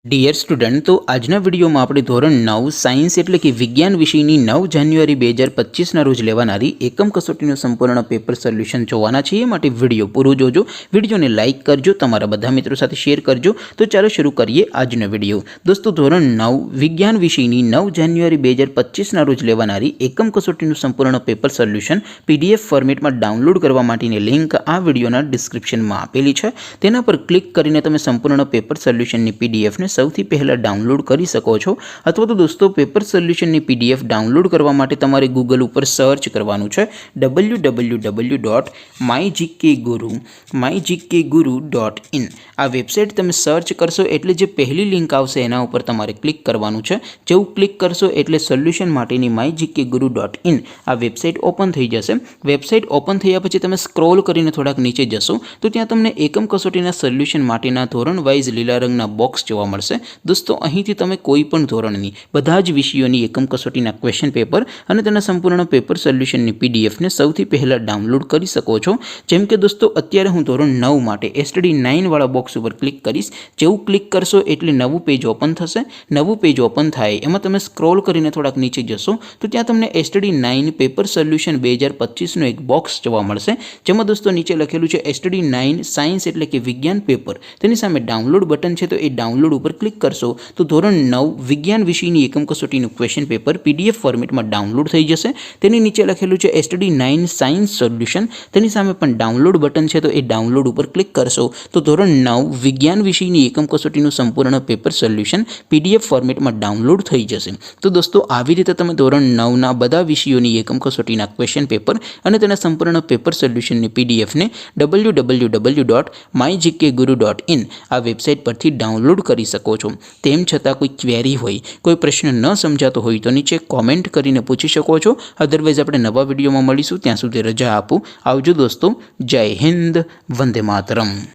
Dear student, तो आजना video में આપણે ધોરણ 9 સાયન્સ એટલે કે વિજ્ઞાન વિષયની 9 જાન્યુઆરી 2025 ના રોજ લેવાનારી એકમ કસોટીનું સંપૂર્ણ પેપર સોલ્યુશન જોવાના છીએ। માટે વિડિયો પૂરો જોજો, વિડિયોને લાઈક કરજો, તમારા બધા મિત્રો સાથે શેર કરજો। તો ચાલો શરૂ કરીએ આજનો વિડિયો। દોસ્તો, ધોરણ 9 વિજ્ઞાન વિષયની 9 જાન્યુઆરી 2025 ના રોજ લેવાનારી એકમ કસોટીનું સંપૂર્ણ પેપર સોલ્યુશન પીડીએફ ફોર્મેટમાં ડાઉનલોડ કરવા માટેની લિંક આ વિડિયોના ડિસ્ક્રિપ્શનમાં આપેલી છે। તેના પર ક્લિક કરીને તમે સંપૂર્ણ પેપર સોલ્યુશનની પીડીએફ ને સૌથી પહેલા ડાઉનલોડ કરી શકો છો। અથવા તો દોસ્તો, પેપર સોલ્યુશનની પીડીએફ ડાઉનલોડ કરવા માટે તમારે ગૂગલ ઉપર સર્ચ કરવાનું છે www.mygkguru.in। આ વેબસાઇટ તમે સર્ચ કરશો એટલે જે પહેલી લિંક આવશે એના ઉપર તમારે ક્લિક કરવાનું છે। જેવું ક્લિક કરશો એટલે સોલ્યુશન માટેની mygkguru.in આ વેબસાઇટ ઓપન થઈ જશે। વેબસાઇટ ઓપન થયા પછી તમે સ્ક્રોલ કરીને થોડાક નીચે જશો તો ત્યાં તમને એકમ કસોટીના સોલ્યુશન માટેના ધોરણ વાઇઝ લીલા રંગના બોક્સ જોવા મળશે। दोस्तों, અહીંથી તમે કોઈ પણ ધોરણની બધા જ વિષયોની એકમ કસોટીના ક્વેશ્ચન પેપર અને તેના સંપૂર્ણ પેપર સોલ્યુશનની પીડીએફ ને સૌથી પહેલા ડાઉનલોડ કરી શકો છો। જેમ કે દોસ્તો, અત્યારે હું ધોરણ 9 માટે એસટીડી 9 વાળા બોક્સ ઉપર ક્લિક કરીશ। જેવું ક્લિક કરશો એટલે નવું પેજ ઓપન થશે। નવું પેજ ઓપન થાય એમાં તમે સ્ક્રોલ કરીને થોડાક નીચે જશો તો ત્યાં તમને એસટીડી 9 પેપર સોલ્યુશન 2025 નો એક બોક્સ જોવા મળશે। જેમાં દોસ્તો નીચે લખેલું છે એસટીડી 9 સાયન્સ એટલે કે વિજ્ઞાન પેપર। તેની સામે ડાઉનલોડ બટન છે, તો એ ડાઉનલોડ ઉપર ક્લિક કરશો તો ધોરણ 9 વિજ્ઞાન વિષયની એકમ કસોટીનું ક્વેશ્ચન પેપર પીડીએફ ફોર્મેટમાં ડાઉનલોડ થઈ જશે। તેની નીચે લખેલું છે એસટીડી 9 સાયન્સ સોલ્યુશન। તેની સામે પણ ડાઉનલોડ બટન છે, તો એ ડાઉનલોડ ઉપર ક્લિક કરશો તો ધોરણ 9 વિજ્ઞાન વિષયની એકમ કસોટીનું સંપૂર્ણ પેપર સોલ્યુશન પીડીએફ ફોર્મેટમાં ડાઉનલોડ થઈ જશે। તો દોસ્તો, આવી રીતે તમે ધોરણ 9ના બધા વિષયોની એકમ કસોટીના ક્વેશ્ચન પેપર અને તેના સંપૂર્ણ પેપર સોલ્યુશનની પીડીએફને www.mygkguru.in આ વેબસાઇટ પરથી ડાઉનલોડ કરી શકો છો। તેમ છતાં કોઈ ક્વેરી હોય, કોઈ પ્રશ્ન ન સમજાતો હોય તો નીચે કોમેન્ટ કરીને પૂછી શકો છો। અધરવાઇઝ આપણે નવા વિડીયોમાં મળીશું, ત્યાં સુધી રજા આપો। આવજો દોસ્તો, જય હિન્દ, વંદે માતરમ।